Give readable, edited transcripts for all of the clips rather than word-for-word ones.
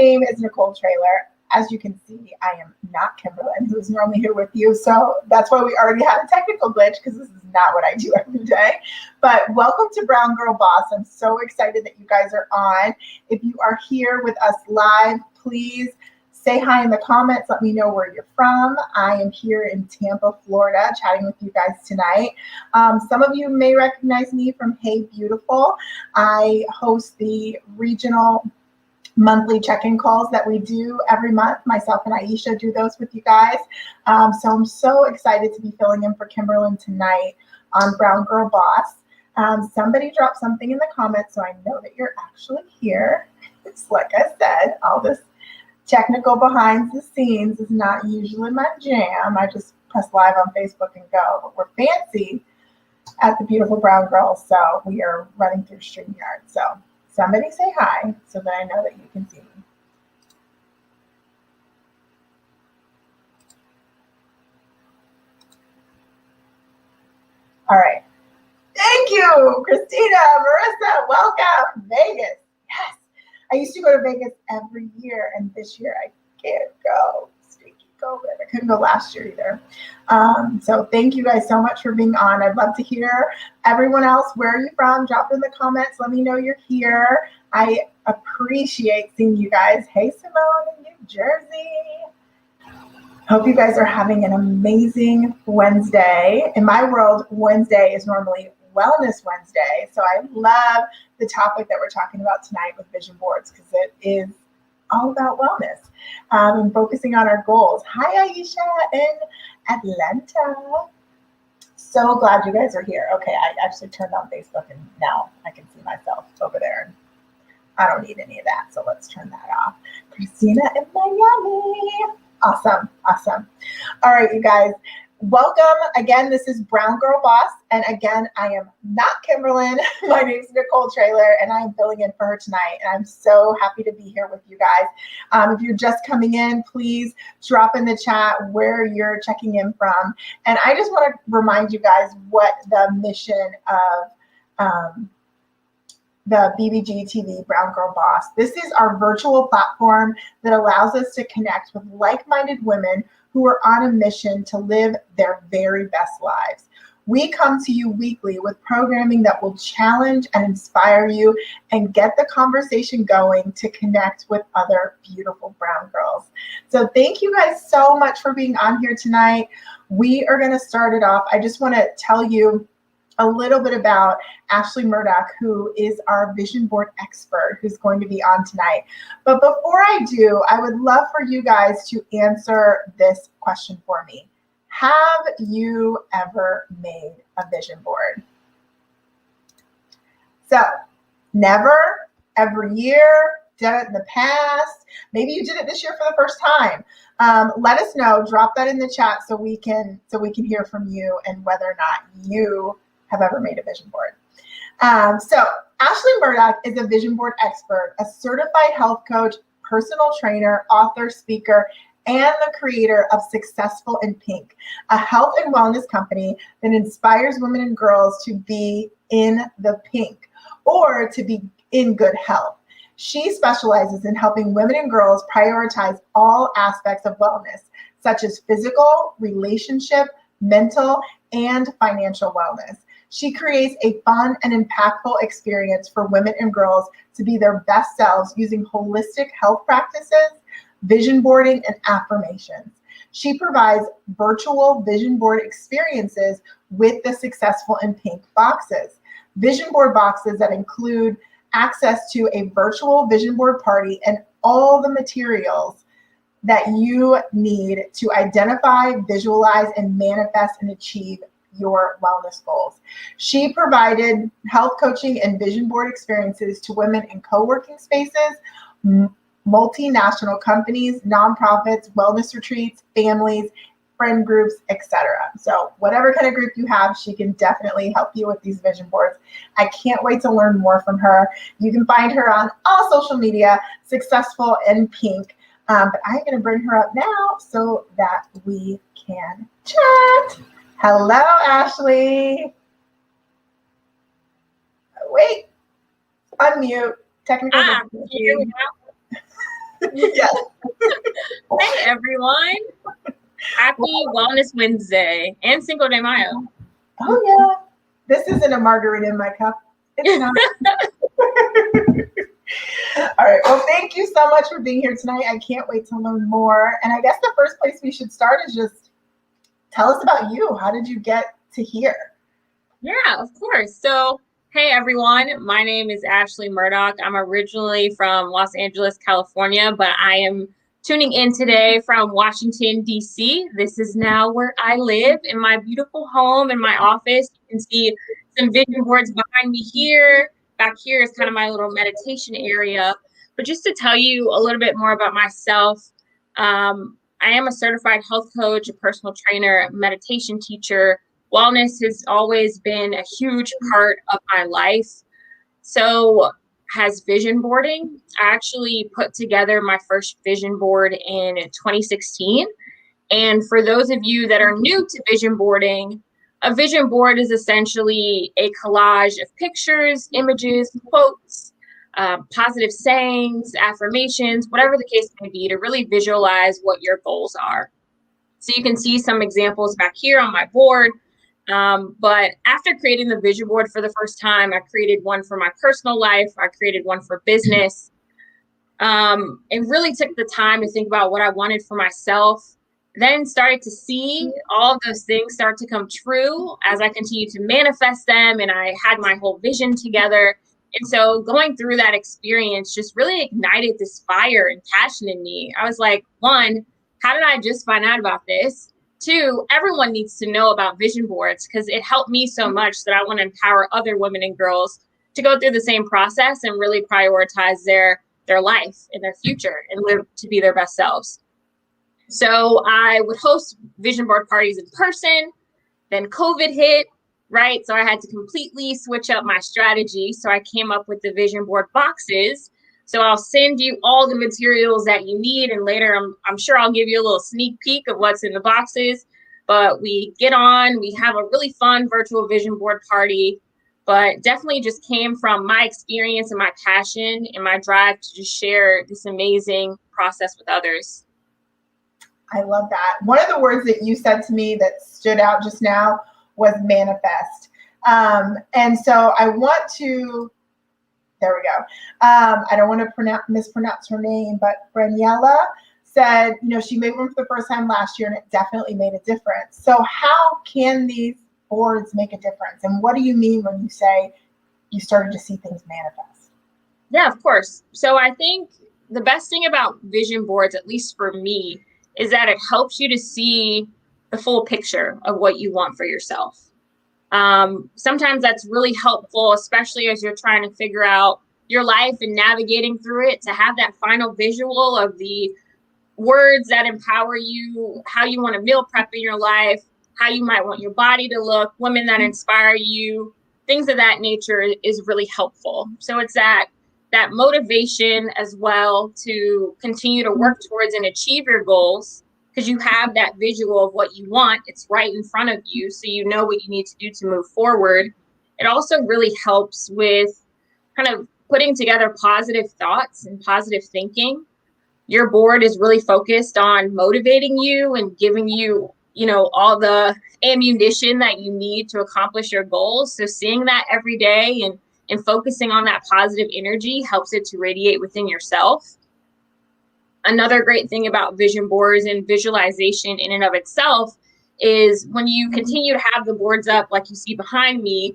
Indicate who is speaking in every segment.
Speaker 1: name is Nicole Traylor. As you can see, I am not Kimberlyn, who's normally here with you. So that's why we already had a technical glitch, because this is not what I do every day. But welcome to Brown Girl Boss. I'm so excited that you guys are on. If you are here with us live, please say hi in the comments. Let me know where you're from. I am here in Tampa, Florida, chatting with you guys tonight. Some of you may recognize me from Hey Beautiful. I host the regional monthly check-in calls that we do every month. Myself and Aisha do those with you guys. So I'm so excited to be filling in for Kimberlyn tonight on Brown Girl Boss. Somebody dropped something in the comments, so I know that you're actually here. It's like I said, all this technical behind the scenes is not usually my jam. I just press live on Facebook and go. But we're fancy at the Beautiful Brown Girls, so we are running through StreamYard. So somebody say hi so that I know that you can see me. All right. Thank you, Christina, Marissa, welcome. Vegas. Yes. I used to go to Vegas every year, and this year I can't go. Stinky COVID. I couldn't go last year either. So thank you guys so much for being on. I'd love to hear everyone else. Where are you from? Drop in the comments. Let me know you're here. I appreciate seeing you guys. Hey, Simone in New Jersey. Hope you guys are having an amazing Wednesday. In my world, Wednesday is normally Wellness Wednesday. So I love the topic that we're talking about tonight with vision boards, because it is all about wellness and focusing on our goals. Hi, Aisha in Atlanta. So glad you guys are here. Okay, I actually turned on Facebook and now I can see myself over there. I don't need any of that, so let's turn that off. Christina in Miami. Awesome, awesome. All right, you guys, welcome. Again, this is Brown Girl Boss, and again, I am not Kimberlyn. My name is Nicole Traylor, and I am filling in for her tonight, and I'm so happy to be here with you guys. If you're just coming in, please drop in the chat where you're checking in from, and I just want to remind you guys what the mission of the BBG TV Brown Girl Boss. This is our virtual platform that allows us to connect with like-minded women who are on a mission to live their very best lives. We come to you weekly with programming that will challenge and inspire you and get the conversation going to connect with other beautiful brown girls. So thank you guys so much for being on here tonight. We are going to start it off. I just want to tell you a little bit about Ashely Murdock, who is our vision board expert, who's going to be on tonight. But before I do, I would love for you guys to answer this question for me. Have you ever made a vision board? So, never, every year, done it in the past. Maybe you did it this year for the first time. Let us know. Drop that in the chat so we can hear from you and whether or not you have ever made a vision board. So Ashely Murdock is a vision board expert, a certified health coach, personal trainer, author, speaker, and the creator of Successful in Pink, a health and wellness company that inspires women and girls to be in the pink or to be in good health. She specializes in helping women and girls prioritize all aspects of wellness, such as physical, relationship, mental, and financial wellness. She creates a fun and impactful experience for women and girls to be their best selves using holistic health practices, vision boarding, and affirmations. She provides virtual vision board experiences with the Successful in Pink boxes. Vision board boxes that include access to a virtual vision board party and all the materials that you need to identify, visualize, and manifest and achieve your wellness goals. She provided health coaching and vision board experiences to women in co-working spaces, multinational companies, nonprofits, wellness retreats, families, friend groups, etc. So whatever kind of group you have, she can definitely help you with these vision boards. I can't wait to learn more from her. You can find her on all social media, Successful in Pink. But I'm going to bring her up now so that we can chat. Hello, Ashely. Wait, unmute. Technical difficulty. Yes.
Speaker 2: Hey, everyone. Happy Wellness Wednesday and Cinco de Mayo.
Speaker 1: Oh, yeah. This isn't a margarita in my cup. It's not. All right. Well, thank you so much for being here tonight. I can't wait to learn more. And I guess the first place we should start is just tell us about you. How did you get to here?
Speaker 2: Yeah, of course. So, hey, everyone. My name is Ashely Murdock. I'm originally from Los Angeles, California, but I am tuning in today from Washington, D.C. This is now where I live in my beautiful home, in my office. You can see some vision boards behind me here. Back here is kind of my little meditation area. But just to tell you a little bit more about myself, I am a certified health coach, a personal trainer, meditation teacher. Wellness has always been a huge part of my life. So has vision boarding. I actually put together my first vision board in 2016. And for those of you that are new to vision boarding, a vision board is essentially a collage of pictures, images, quotes, positive sayings, affirmations, whatever the case may be, to really visualize what your goals are. So you can see some examples back here on my board. But after creating the vision board for the first time, I created one for my personal life. I created one for business. And really took the time to think about what I wanted for myself. Then started to see all of those things start to come true as I continued to manifest them, and I had my whole vision together. And so going through that experience just really ignited this fire and passion in me. I was like, one, how did I just find out about this? Two, everyone needs to know about vision boards because it helped me so much that I want to empower other women and girls to go through the same process and really prioritize their life and their future and live to be their best selves. So I would host vision board parties in person. Then COVID hit, right? So I had to completely switch up my strategy. So I came up with the vision board boxes. So I'll send you all the materials that you need. And later, I'm sure I'll give you a little sneak peek of what's in the boxes. But we get on, we have a really fun virtual vision board party. But definitely just came from my experience and my passion and my drive to just share this amazing process with others.
Speaker 1: I love that. One of the words that you said to me that stood out just now was manifest. And so I want to, there we go. I don't want to mispronounce her name, but Braniella said, she made one for the first time last year and it definitely made a difference. So how can these boards make a difference? And what do you mean when you say you started to see things manifest?
Speaker 2: Yeah, of course. So I think the best thing about vision boards, at least for me, is that it helps you to see the full picture of what you want for yourself. Sometimes that's really helpful, especially as you're trying to figure out your life and navigating through it, to have that final visual of the words that empower you, how you want to meal prep in your life, how you might want your body to look, women that inspire you, things of that nature is really helpful. So it's that motivation as well to continue to work towards and achieve your goals, because you have that visual of what you want. It's right in front of you, so you know what you need to do to move forward. It also really helps with kind of putting together positive thoughts and positive thinking. Your board is really focused on motivating you and giving you, all the ammunition that you need to accomplish your goals. So seeing that every day and focusing on that positive energy helps it to radiate within yourself. Another great thing about vision boards and visualization in and of itself is when you continue to have the boards up, like you see behind me,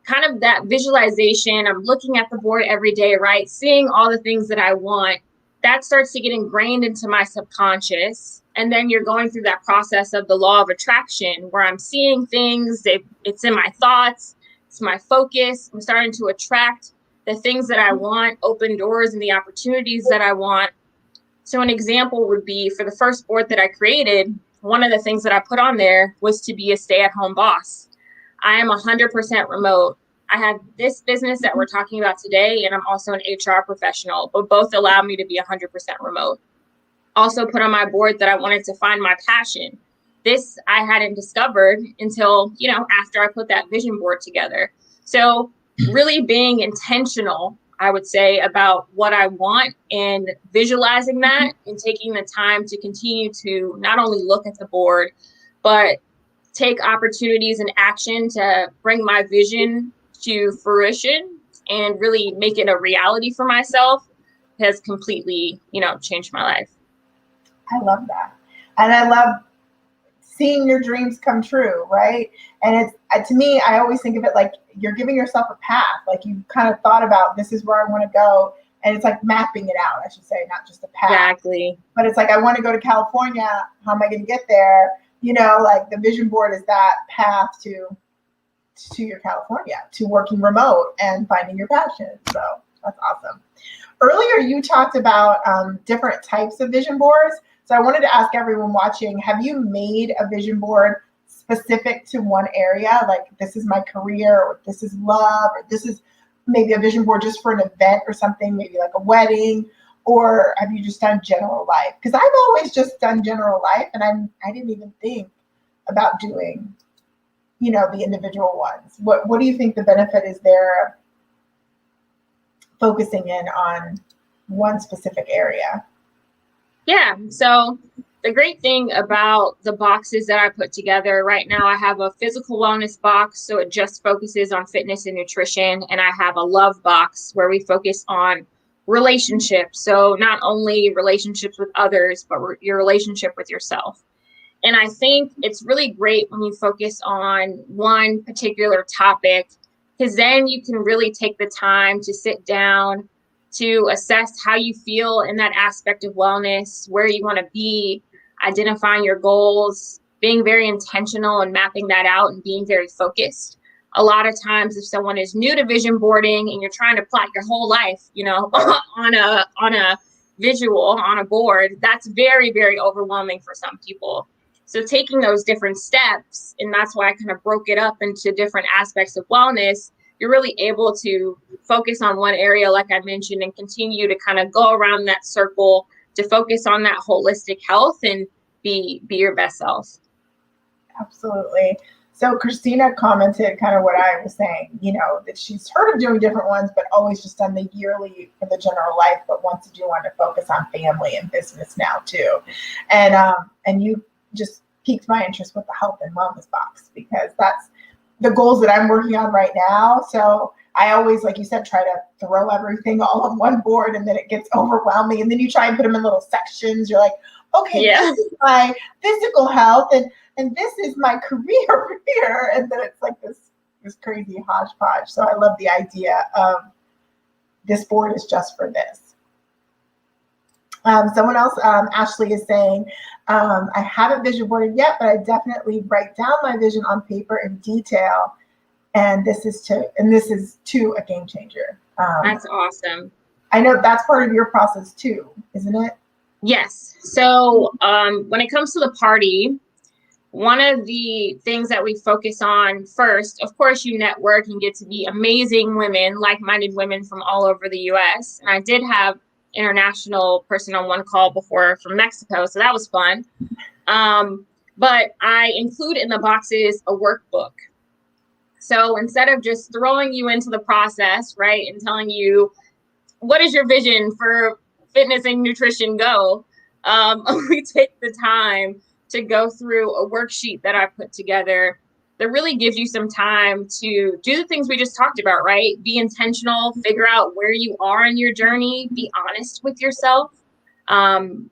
Speaker 2: kind of that visualization, I'm looking at the board every day, right? Seeing all the things that I want, that starts to get ingrained into my subconscious. And then you're going through that process of the law of attraction where I'm seeing things, it's in my thoughts, it's my focus. I'm starting to attract the things that I want, open doors and the opportunities that I want. So an example would be for the first board that I created, one of the things that I put on there was to be a stay-at-home boss. I am 100% remote. I have this business that we're talking about today, and I'm also an HR professional, but both allow me to be 100% remote. Also put on my board that I wanted to find my passion. This I hadn't discovered until, after I put that vision board together. So really being intentional I would say, about what I want and visualizing that and taking the time to continue to not only look at the board, but take opportunities and action to bring my vision to fruition and really make it a reality for myself has completely, changed my life.
Speaker 1: I love that. And I love seeing your dreams come true, right? And it's, to me, I always think of it like you're giving yourself a path. Like you kind of thought about, this is where I want to go. And it's like mapping it out, I should say, not just a path.
Speaker 2: Exactly.
Speaker 1: But it's like, I want to go to California. How am I going to get there? Like the vision board is that path to your California, to working remote and finding your passion. So that's awesome. Earlier, you talked about different types of vision boards. So I wanted to ask everyone watching, have you made a vision board specific to one area? Like, this is my career, or this is love, or this is maybe a vision board just for an event or something, maybe like a wedding, or have you just done general life? Because I've always just done general life, and I didn't even think about doing, the individual ones. What do you think the benefit is there of focusing in on one specific area?
Speaker 2: Yeah. So the great thing about the boxes that I put together right now, I have a physical wellness box, so it just focuses on fitness and nutrition. And I have a love box where we focus on relationships. So not only relationships with others, but your relationship with yourself. And I think it's really great when you focus on one particular topic, because then you can really take the time to sit down to assess how you feel in that aspect of wellness, where you want to be, identifying your goals, being very intentional and mapping that out and being very focused. A lot of times if someone is new to vision boarding and you're trying to plot your whole life, on a visual, on a board, that's very, very overwhelming for some people. So taking those different steps, and that's why I kind of broke it up into different aspects of wellness, you're really able to focus on one area, like I mentioned, and continue to kind of go around that circle to focus on that holistic health and be your best self.
Speaker 1: Absolutely. So Christina commented kind of what I was saying, that she's heard of doing different ones, but always just done the yearly for the general life, but wants to do one to focus on family and business now too. And you just piqued my interest with the health and wellness box, because that's the goals that I'm working on right now. So I always, like you said, try to throw everything all on one board, and then it gets overwhelming. And then you try and put them in little sections. You're like, okay,
Speaker 2: Yeah.
Speaker 1: This is my physical health, and this is my career over here. And then it's like this crazy hodgepodge. So I love the idea of this board is just for this. Someone else, Ashely, is saying, I haven't vision boarded yet, but I definitely write down my vision on paper in detail. And this is too a game changer.
Speaker 2: That's awesome.
Speaker 1: I know that's part of your process too, isn't it?
Speaker 2: Yes. So when it comes to the party, one of the things that we focus on first, of course, you network and get to meet amazing women, like-minded women from all over the U.S. And I did have international person on one call before from Mexico, so that was fun. But I include in the boxes a workbook. So instead of just throwing you into the process, right, and telling you, what is your vision for fitness and nutrition, go, we take the time to go through a worksheet that I put together that really gives you some time to do the things we just talked about, right? Be intentional, figure out where you are in your journey, be honest with yourself.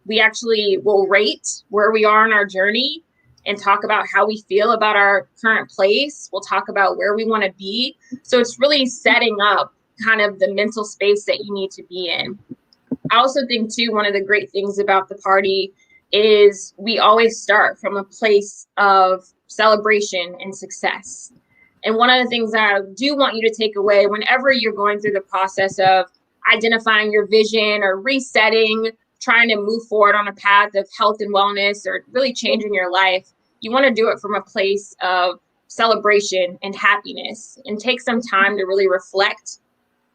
Speaker 2: We actually will rate where we are in our journey and talk about how we feel about our current place. We'll talk about where we want to be. So it's really setting up kind of the mental space that you need to be in. I also think too, one of the great things about the party is we always start from a place of celebration and success. And one of the things that I do want you to take away whenever you're going through the process of identifying your vision or resetting, trying to move forward on a path of health and wellness or really changing your life, you want to do it from a place of celebration and happiness, and take some time to really reflect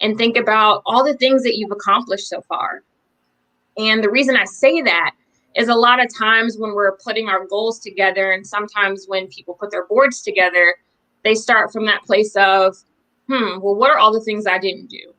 Speaker 2: and think about all the things that you've accomplished so far. And the reason I say that is a lot of times when we're putting our goals together, and sometimes when people put their boards together, they start from that place of, well, what are all the things I didn't do?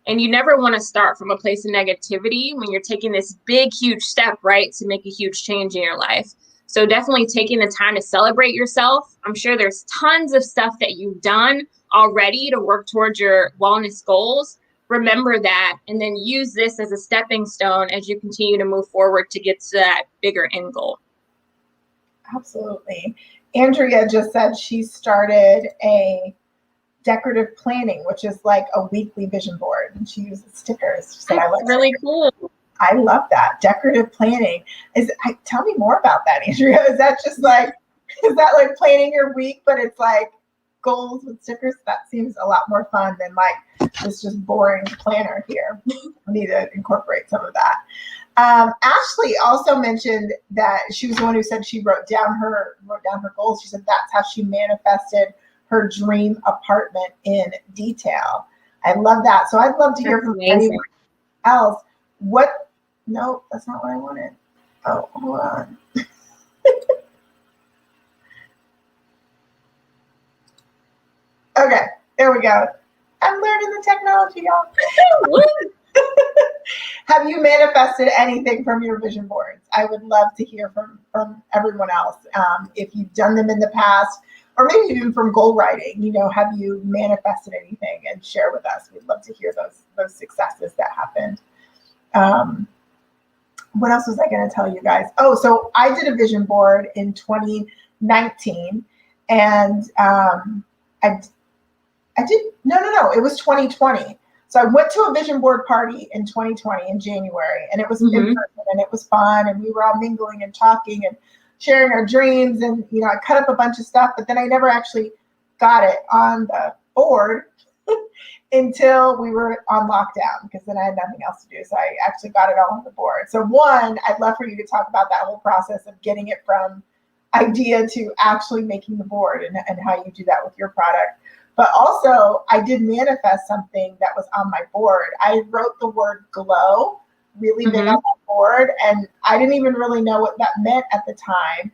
Speaker 2: And you never want to start from a place of negativity when you're taking this big, huge step, right, to make a huge change in your life. So definitely taking the time to celebrate yourself. I'm sure there's tons of stuff that you've done already to work towards your wellness goals. Remember that, and then use this as a stepping stone as you continue to move forward to get to that bigger end goal.
Speaker 1: Absolutely. Andrea just said she started a decorative planning, which is like a weekly vision board, and she uses stickers. She said,
Speaker 2: That's really cool.
Speaker 1: I love that. Decorative planning. Tell me more about that, Andrea. Is that like planning your week, but it's like goals with stickers? That seems a lot more fun than like this just boring planner here. I need to incorporate some of that. Ashely also mentioned that she was the one who said she wrote down her goals. She said that's how she manifested her dream apartment in detail. I love that. So I'd love to hear from anyone else. No, that's not what I wanted. Oh, hold on. Okay, there we go. I'm learning the technology, y'all. Have you manifested anything from your vision boards? I would love to hear from everyone else. If you've done them in the past, or maybe even from goal writing, have you manifested anything, and share with us? We'd love to hear those successes that happened. What else was I going to tell you guys? Oh, so I did a vision board in 2019, and it was 2020. So I went to a vision board party in 2020 in January, and it was in person, and it was fun, and we were all mingling and talking and sharing our dreams, and I cut up a bunch of stuff, but then I never actually got it on the board until we were on lockdown, because then I had nothing else to do. So I actually got it all on the board. So one, I'd love for you to talk about that whole process of getting it from idea to actually making the board, and how you do that with your product. But also, I did manifest something that was on my board. I wrote the word glow really big on my board, and I didn't even really know what that meant at the time.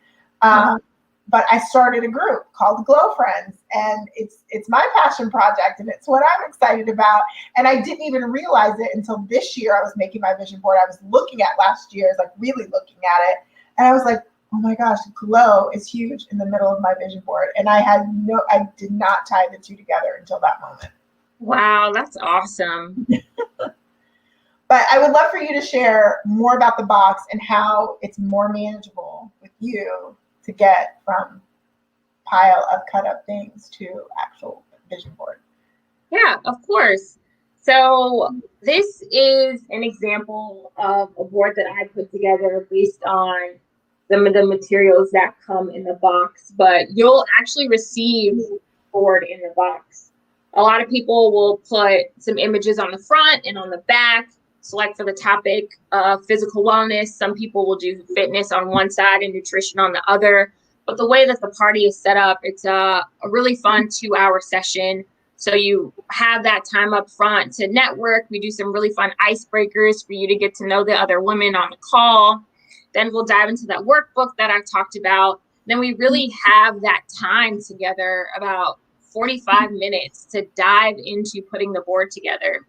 Speaker 1: But I started a group called Glow Friends, and it's my passion project, and it's what I'm excited about. And I didn't even realize it until this year. I was making my vision board. I was looking at last year's, like really looking at it, and I was like, oh my gosh, glow is huge in the middle of my vision board. And I did not tie the two together until that moment.
Speaker 2: Wow, that's awesome.
Speaker 1: But I would love for you to share more about the box and how it's more manageable with you to get from pile of cut up things to actual vision board.
Speaker 2: Yeah, of course. So this is an example of a board that I put together based on some of the materials that come in the box, but you'll actually receive a board in the box. A lot of people will put some images on the front and on the back, select for the topic of physical wellness. Some people will do fitness on one side and nutrition on the other. But the way that the party is set up, it's a really fun 2-hour session. So you have that time up front to network. We do some really fun icebreakers for you to get to know the other women on the call. Then we'll dive into that workbook that I talked about. Then we really have that time together, about 45 minutes, to dive into putting the board together.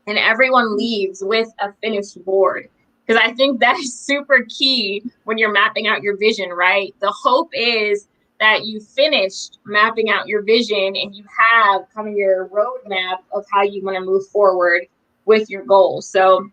Speaker 2: And everyone leaves with a finished board, because I think that is super key when you're mapping out your vision, right? The hope is that you finished mapping out your vision and you have kind of your roadmap of how you want to move forward with your goals. So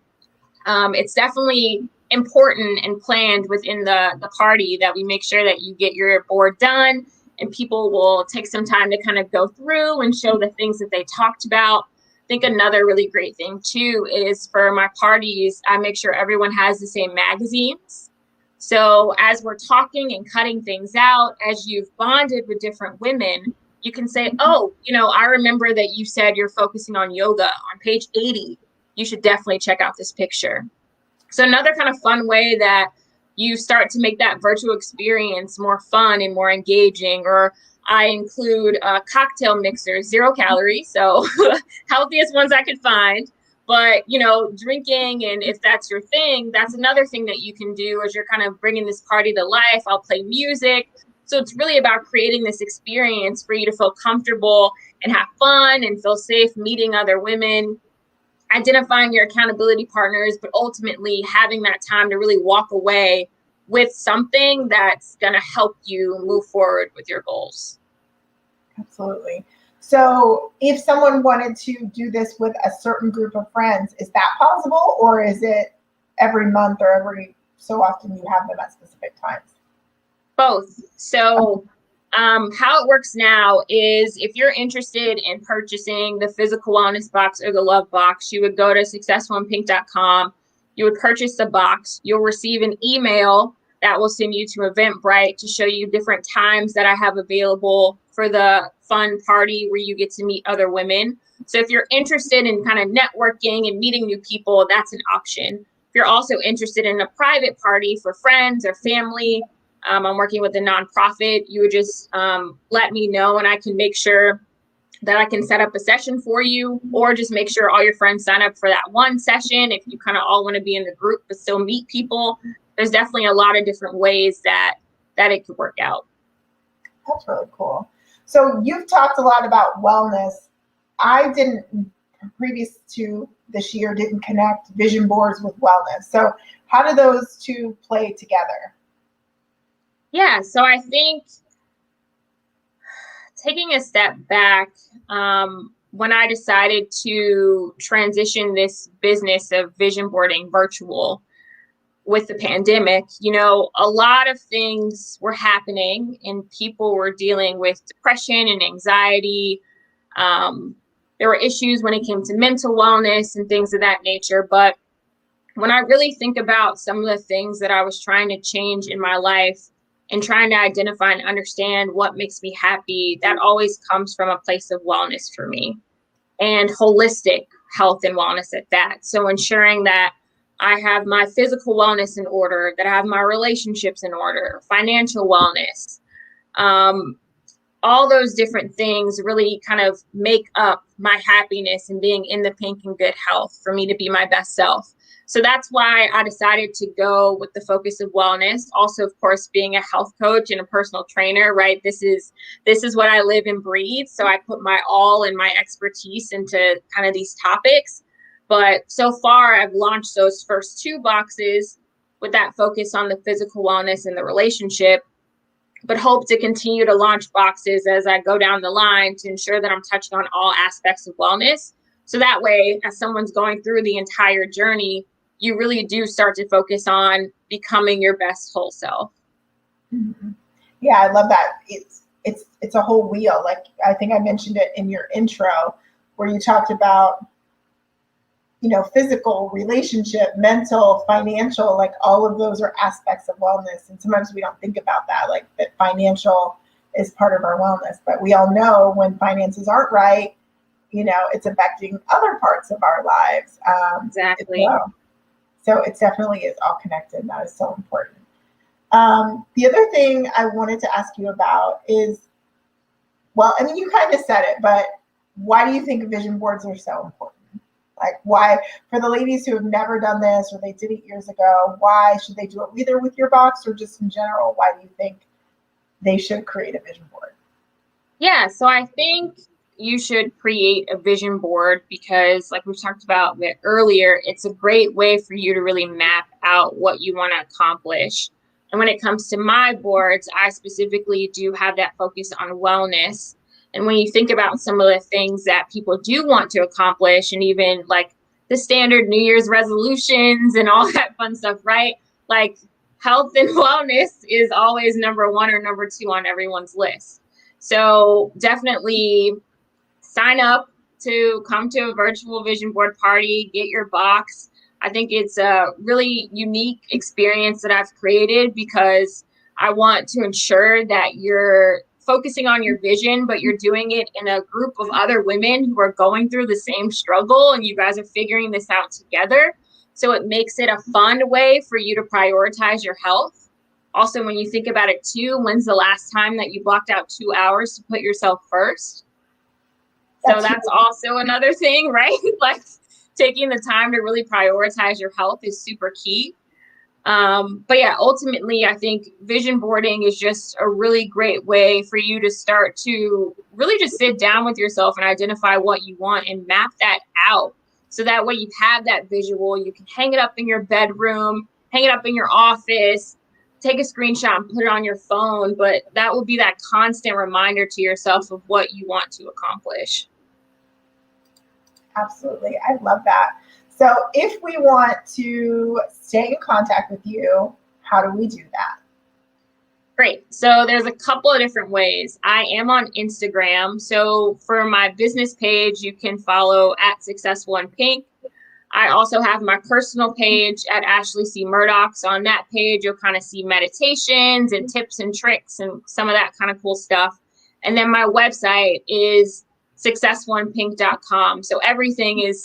Speaker 2: it's definitely important and planned within the party that we make sure that you get your board done, and people will take some time to kind of go through and show the things that they talked about. I think another really great thing too is for my parties, I make sure everyone has the same magazines. So as we're talking and cutting things out, as you've bonded with different women, you can say, oh, I remember that you said you're focusing on yoga on page 80. You should definitely check out this picture. So another kind of fun way that you start to make that virtual experience more fun and more engaging, or I include cocktail mixers, 0 calories, so healthiest ones I could find. But, drinking, and if that's your thing, that's another thing that you can do as you're kind of bringing this party to life. I'll play music. So it's really about creating this experience for you to feel comfortable and have fun and feel safe meeting other women. identifying your accountability partners, but ultimately having that time to really walk away with something that's going to help you move forward with your goals.
Speaker 1: Absolutely. So if someone wanted to do this with a certain group of friends, is that possible, or is it every month or every so often you have them at specific times?
Speaker 2: Both. So how it works now is if you're interested in purchasing the physical wellness box or the love box, you would go to successfulandpink.com. You would purchase the box. You'll receive an email that will send you to Eventbrite to show you different times that I have available for the fun party where you get to meet other women. So if you're interested in kind of networking and meeting new people, that's an option. If you're also interested in a private party for friends or family, I'm working with a nonprofit, you would just let me know and I can make sure that I can set up a session for you, or just make sure all your friends sign up for that one session if you kind of all want to be in the group but still meet people. There's definitely a lot of different ways that it could work out.
Speaker 1: That's really cool. So you've talked a lot about wellness. I didn't, previous to this year, didn't connect vision boards with wellness. So how do those two play together?
Speaker 2: Yeah, so I think taking a step back, when I decided to transition this business of vision boarding virtual with the pandemic, a lot of things were happening and people were dealing with depression and anxiety. There were issues when it came to mental wellness and things of that nature. But when I really think about some of the things that I was trying to change in my life and trying to identify and understand what makes me happy, that always comes from a place of wellness for me, and holistic health and wellness at that. So ensuring that I have my physical wellness in order, that I have my relationships in order, financial wellness, all those different things really kind of make up my happiness and being in the pink and good health for me to be my best self. So that's why I decided to go with the focus of wellness. Also, of course, being a health coach and a personal trainer, right? This is what I live and breathe. So I put my all and my expertise into kind of these topics. But so far, I've launched those first two boxes with that focus on the physical wellness and the relationship, but hope to continue to launch boxes as I go down the line to ensure that I'm touching on all aspects of wellness. So that way, as someone's going through the entire journey, you really do start to focus on becoming your best whole self.
Speaker 1: Mm-hmm. Yeah, I love that. It's a whole wheel. Like I think I mentioned it in your intro where you talked about, physical, relationship, mental, financial, like all of those are aspects of wellness. And sometimes we don't think about that, like that financial is part of our wellness. But we all know when finances aren't right, it's affecting other parts of our lives.
Speaker 2: Exactly.
Speaker 1: Well. So it definitely is all connected. And that is so important. The other thing I wanted to ask you about is, well, I mean, you kind of said it, but why do you think vision boards are so important? Like why, for the ladies who have never done this or they did it years ago, why should they do it either with your box or just in general? Why do you think they should create a vision board?
Speaker 2: Yeah, so I think you should create a vision board because, like we talked about a bit earlier, it's a great way for you to really map out what you want to accomplish. And when it comes to my boards, I specifically do have that focus on wellness. And when you think about some of the things that people do want to accomplish, and even like the standard New Year's resolutions and all that fun stuff, right? Like health and wellness is always number one or number two on everyone's list. So definitely sign up to come to a virtual vision board party, get your box. I think it's a really unique experience that I've created because I want to ensure that you're focusing on your vision, but you're doing it in a group of other women who are going through the same struggle and you guys are figuring this out together. So it makes it a fun way for you to prioritize your health. Also, when you think about it too, when's the last time that you blocked out 2 hours to put yourself first? So that's also another thing, right? Like taking the time to really prioritize your health is super key. But yeah, ultimately, I think vision boarding is just a really great way for you to start to really just sit down with yourself and identify what you want and map that out So that way you have that visual. You can hang it up in your bedroom, hang it up in your office, take a screenshot and put it on your phone. But that will be that constant reminder to yourself of what you want to accomplish.
Speaker 1: Absolutely. I love that. So if we want to stay in contact with you, how do we do that?
Speaker 2: Great. So there's a couple of different ways. I am on Instagram. So for my business page, you can follow at Successful in Pink. I also have my personal page at Ashely C. Murdock. So on that page, you'll kind of see meditations and tips and tricks and some of that kind of cool stuff. And then my website is successfulinpink.com. So everything is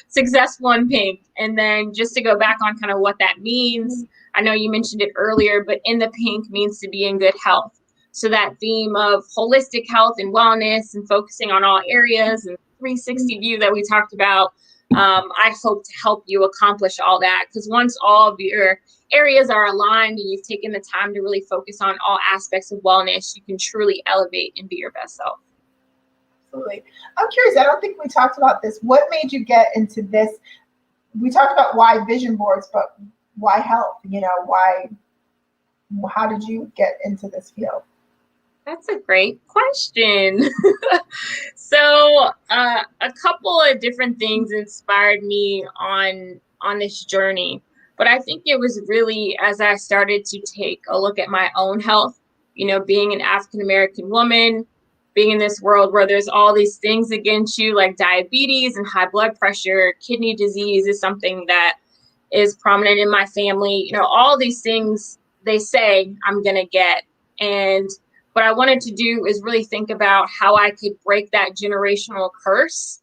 Speaker 2: successful in pink. And then just to go back on kind of what that means, I know you mentioned it earlier, but in the pink means to be in good health. So that theme of holistic health and wellness and focusing on all areas and 360 view that we talked about, I hope to help you accomplish all that. Because once all of your areas are aligned and you've taken the time to really focus on all aspects of wellness, you can truly elevate and be your best self.
Speaker 1: Absolutely. I'm curious, I don't think we talked about this. What made you get into this? We talked about why vision boards, but why health? How did you get into this field?
Speaker 2: That's a great question. So a couple of different things inspired me on this journey. But I think it was really as I started to take a look at my own health, being an African-American woman, being in this world where there's all these things against you, like diabetes and high blood pressure, kidney disease is something that is prominent in my family. All these things they say I'm going to get. And what I wanted to do is really think about how I could break that generational curse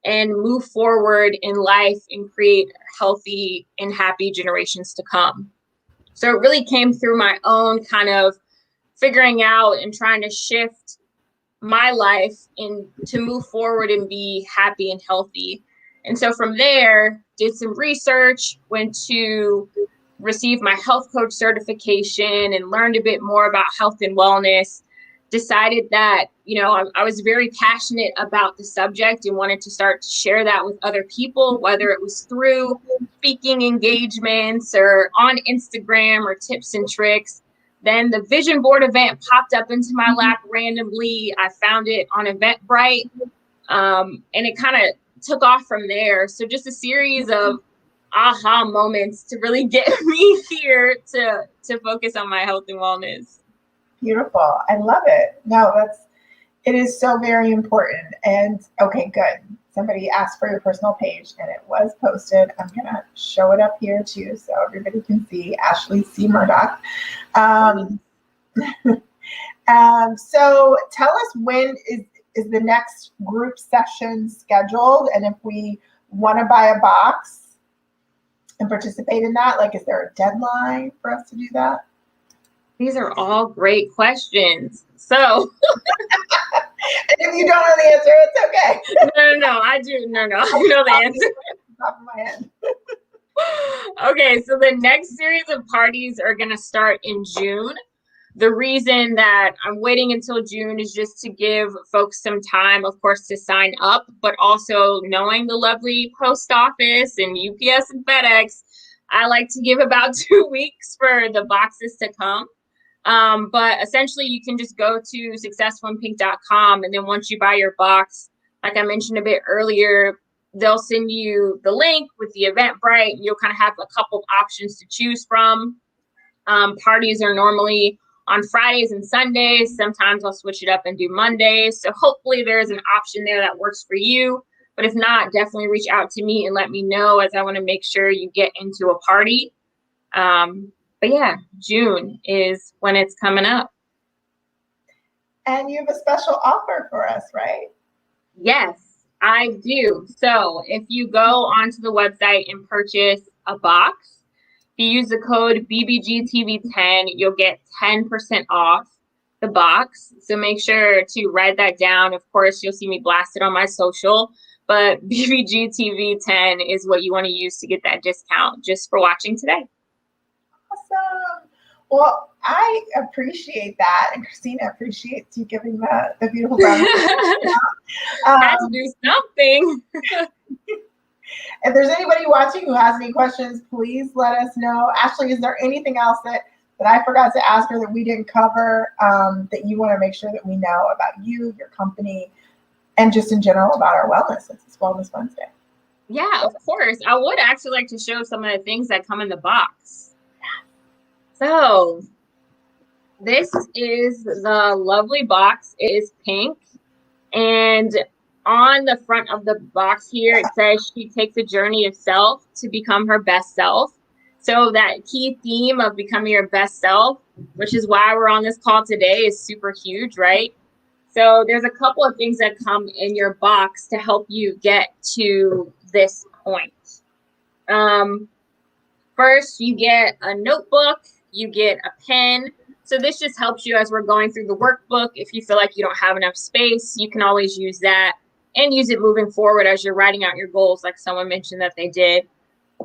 Speaker 2: and move forward in life and create healthy and happy generations to come. So it really came through my own kind of figuring out and trying to shift my life and to move forward and be happy and healthy. And so from there, did some research, went to receive my health coach certification and learned a bit more about health and wellness. Decided that, I was very passionate about the subject and wanted to start to share that with other people, whether it was through speaking engagements or on Instagram or tips and tricks. Then the vision board event popped up into my lap randomly. I found it on Eventbrite, and it kind of took off from there. So just a series of aha moments to really get me here to focus on my health and wellness.
Speaker 1: Beautiful. I love it. No, it is so very important. And okay, good. Somebody asked for your personal page and it was posted. I'm going to show it up here too so everybody can see Ashely C. Murdock. So tell us, when is the next group session scheduled? And if we want to buy a box and participate in that, is there a deadline for us to do that?
Speaker 2: These are all great questions. So
Speaker 1: if you don't know the answer, it's okay.
Speaker 2: No, I do. No, I know the answer.
Speaker 1: Top of my head.
Speaker 2: Okay, so the next series of parties are going to start in June. The reason that I'm waiting until June is just to give folks some time, of course, to sign up, but also knowing the lovely post office and UPS and FedEx, I like to give about 2 weeks for the boxes to come. But essentially, you can just go to successfulinpink.com, and then once you buy your box, like I mentioned a bit earlier, they'll send you the link with the Eventbrite. You'll kind of have a couple of options to choose from. Parties are normally on Fridays and Sundays. Sometimes I'll switch it up and do Mondays. So hopefully there's an option there that works for you. But if not, definitely reach out to me and let me know, as I want to make sure you get into a party. But yeah, June is when it's coming up.
Speaker 1: And you have a special offer for us, right?
Speaker 2: Yes, I do. So if you go onto the website and purchase a box, if you use the code BBGTV10, you'll get 10% off the box. So make sure to write that down. Of course, you'll see me blasted on my social, but BBGTV10 is what you want to use to get that discount just for watching today.
Speaker 1: Awesome. Well, I appreciate that. And Christina appreciates you giving the beautiful brown.
Speaker 2: Had to do something.
Speaker 1: If there's anybody watching who has any questions, please let us know. Ashely, is there anything else that I forgot to ask her that we didn't cover that you want to make sure that we know about you, your company, and just in general about our wellness since it's Wellness Wednesday?
Speaker 2: Yeah, of course. I would actually like to show some of the things that come in the box. So this is the lovely box. It is pink. And on the front of the box here, it says she takes a journey of self to become her best self. So that key theme of becoming your best self, which is why we're on this call today, is super huge, right? So there's a couple of things that come in your box to help you get to this point. First, you get a notebook, you get a pen. So this just helps you as we're going through the workbook. If you feel like you don't have enough space, you can always use that and use it moving forward as you're writing out your goals, like someone mentioned that they did.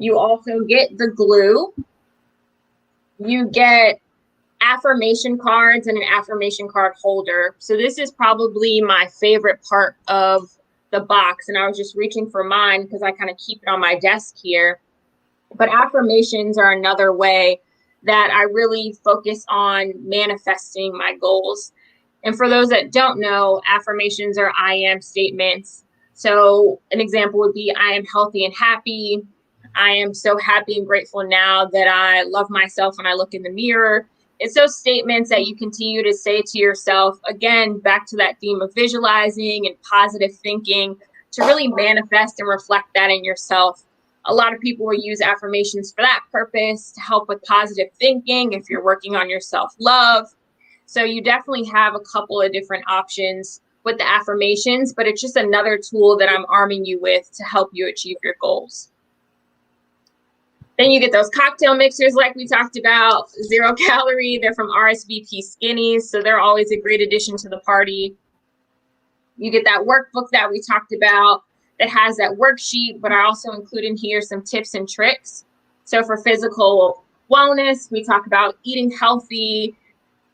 Speaker 2: You also get the glue. You get affirmation cards and an affirmation card holder. So this is probably my favorite part of the box. And I was just reaching for mine because I kind of keep it on my desk here. But affirmations are another way that I really focus on manifesting my goals. And for those that don't know, affirmations are I am statements. So an example would be I am healthy and happy. I am so happy and grateful now that I love myself when I look in the mirror. It's those statements that you continue to say to yourself, again, back to that theme of visualizing and positive thinking, to really manifest and reflect that in yourself. A lot of people will use affirmations for that purpose, to help with positive thinking if you're working on your self-love. So you definitely have a couple of different options with the affirmations, but it's just another tool that I'm arming you with to help you achieve your goals. Then you get those cocktail mixers like we talked about, 0 calorie. They're from RSVP Skinnies, so they're always a great addition to the party. You get that workbook that we talked about that has that worksheet, but I also include in here some tips and tricks. So for physical wellness, we talk about eating healthy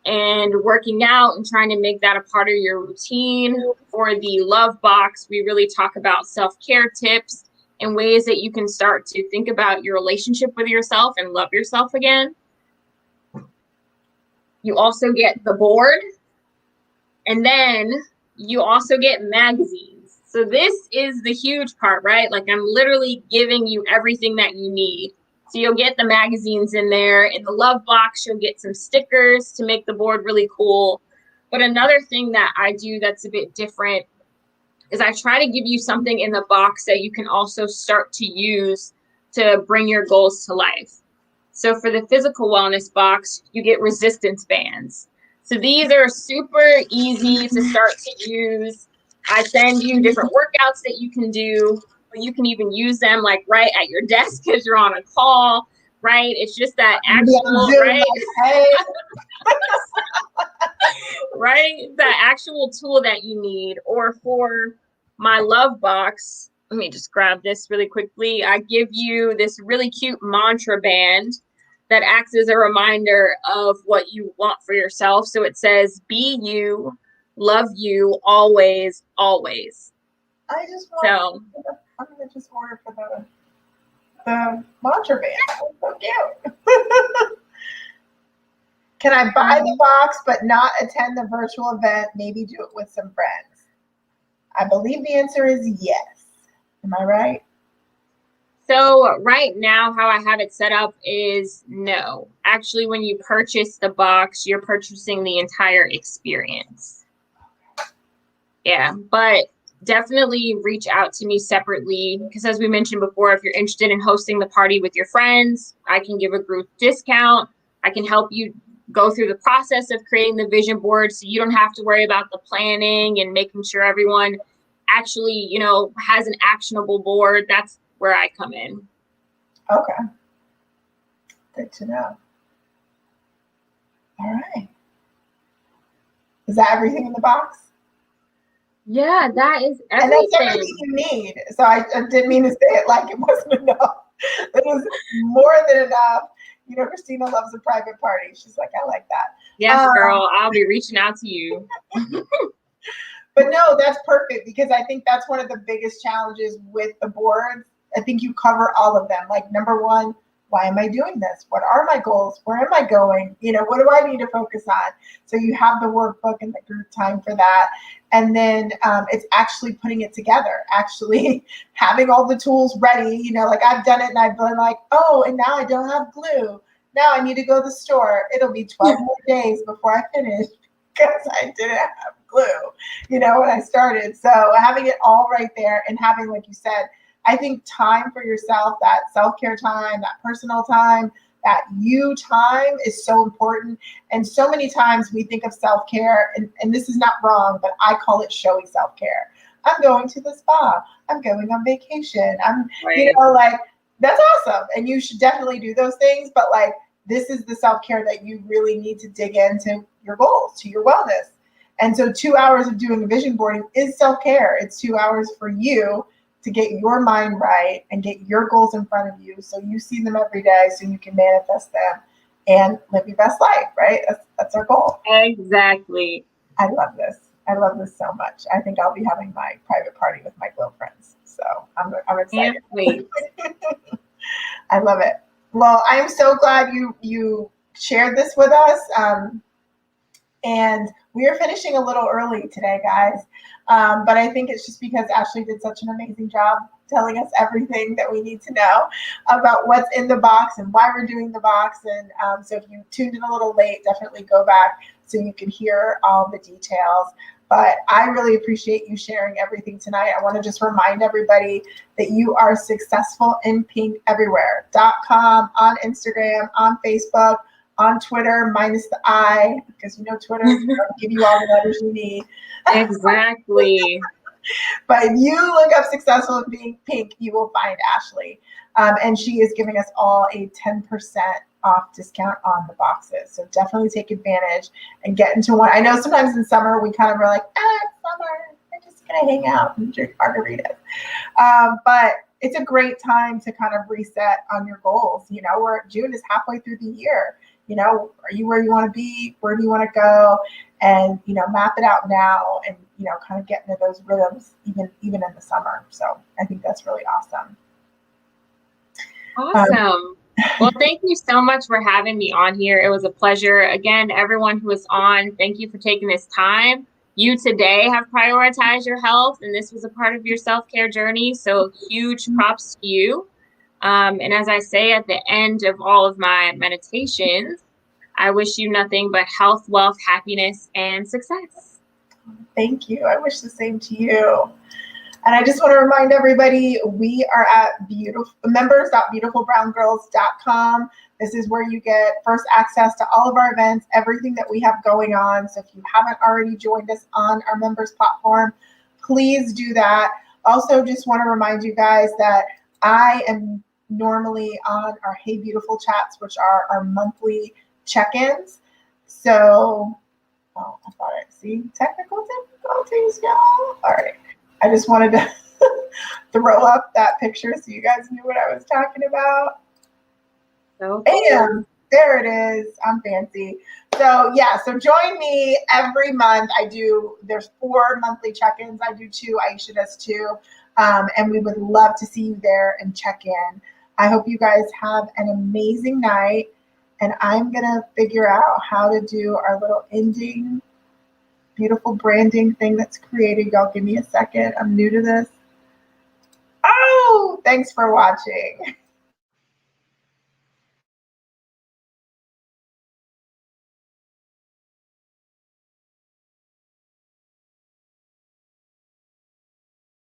Speaker 2: and working out and trying to make that a part of your routine. For the love box, we really talk about self-care tips and ways that you can start to think about your relationship with yourself and love yourself again. You also get the board, and then you also get magazines. So this is the huge part, right? Like I'm literally giving you everything that you need. So you'll get the magazines in there. In the love box, you'll get some stickers to make the board really cool. But another thing that I do that's a bit different is I try to give you something in the box that you can also start to use to bring your goals to life. So for the physical wellness box, you get resistance bands. So these are super easy to start to use. I send you different workouts that you can do, but you can even use them like right at your desk because you're on a call, right? It's just that actual, right? Right? That actual tool that you need. Or for my love box, let me just grab this really quickly. I give you this really cute mantra band that acts as a reminder of what you want for yourself. So it says, be you, love you, always, always.
Speaker 1: I just want I'm going to just order for the mantra band. That's so cute. Can I buy the box but not attend the virtual event? Maybe do it with some friends. I believe the answer is yes. Am I right?
Speaker 2: So right now, how I have it set up is no. Actually, when you purchase the box, you're purchasing the entire experience. Yeah, but definitely reach out to me separately because as we mentioned before, if you're interested in hosting the party with your friends, I can give a group discount. I can help you go through the process of creating the vision board so you don't have to worry about the planning and making sure everyone actually, has an actionable board. That's where I come in.
Speaker 1: Okay. Good to know. All right. Is that everything in the box?
Speaker 2: Yeah, that is everything.
Speaker 1: And that's everything you need. So I didn't mean to say it like it wasn't enough. It was more than enough. Christina loves a private party. She's like, I like that.
Speaker 2: Yes, girl. I'll be reaching out to you.
Speaker 1: But no, that's perfect because I think that's one of the biggest challenges with the boards I think you cover all of them. Like number one, why am I doing this? What are my goals? Where am I going? You know, what do I need to focus on? So you have the workbook and the group time for that. And then it's actually putting it together, actually having all the tools ready. You know, like I've done it and I've been like, oh, and now I don't have glue. Now I need to go to the store. It'll be 12 more days before I finish because I didn't have glue, you know, when I started. So having it all right there and having, like you said, I think time for yourself, that self-care time, that personal time, that you time is so important. And so many times we think of self-care, and this is not wrong, but I call it showy self-care. I'm going to the spa. I'm going on vacation. You know, like that's awesome. And you should definitely do those things. But like, this is the self-care that you really need to dig into your goals, to your wellness. And so 2 hours of doing vision boarding is self-care. It's 2 hours for you to get your mind right and get your goals in front of you so you see them every day so you can manifest them and live your best life, right? That's our goal.
Speaker 2: Exactly.
Speaker 1: I love this. I love this so much. I think I'll be having my private party with my glow friends. So I'm excited. I love it. Well, I am so glad you shared this with us. And we are finishing a little early today, guys. But I think it's just because Ashely did such an amazing job telling us everything that we need to know about what's in the box and why we're doing the box. And so if you tuned in a little late, definitely go back so you can hear all the details. But I really appreciate you sharing everything tonight. I want to just remind everybody that you are successful in pink everywhere.com, on Instagram, on Facebook, on Twitter, minus the I, because you know Twitter will give you all the letters you need.
Speaker 2: Exactly.
Speaker 1: But if you look up Successful in Being Pink, you will find Ashely. And she is giving us all a 10% off discount on the boxes. So definitely take advantage and get into one. I know sometimes in summer we kind of are like, it's summer. I'm just going to hang out and drink margaritas. But it's a great time to kind of reset on your goals. You know, June is halfway through the year. You know, are you where you want to be? Where do you want to go? And, you know, map it out now and, you know, kind of get into those rhythms even in the summer. So I think that's really awesome.
Speaker 2: Awesome. Well, thank you so much for having me on here. It was a pleasure. Again, everyone who was on, thank you for taking this time. You today have prioritized your health, and this was a part of your self-care journey. So huge props to you. And as I say at the end of all of my meditations, I wish you nothing but health, wealth, happiness, and success.
Speaker 1: Thank you. I wish the same to you. And I just want to remind everybody, we are at members.beautifulbrowngirls.com. This is where you get first access to all of our events, everything that we have going on. So if you haven't already joined us on our members platform, please do that. Also, just want to remind you guys that I am normally on our Hey Beautiful chats, which are our monthly check-ins. So, I thought see technical difficulties, y'all. All right. I just wanted to throw up that picture so you guys knew what I was talking about. And there it is. I'm fancy. So yeah, so join me every month. There's 4 monthly check-ins. I do 2. Aisha does 2. And we would love to see you there and check in. I hope you guys have an amazing night. And I'm going to figure out how to do our little ending beautiful branding thing that's created. Y'all give me a second. I'm new to this. Oh, thanks for watching.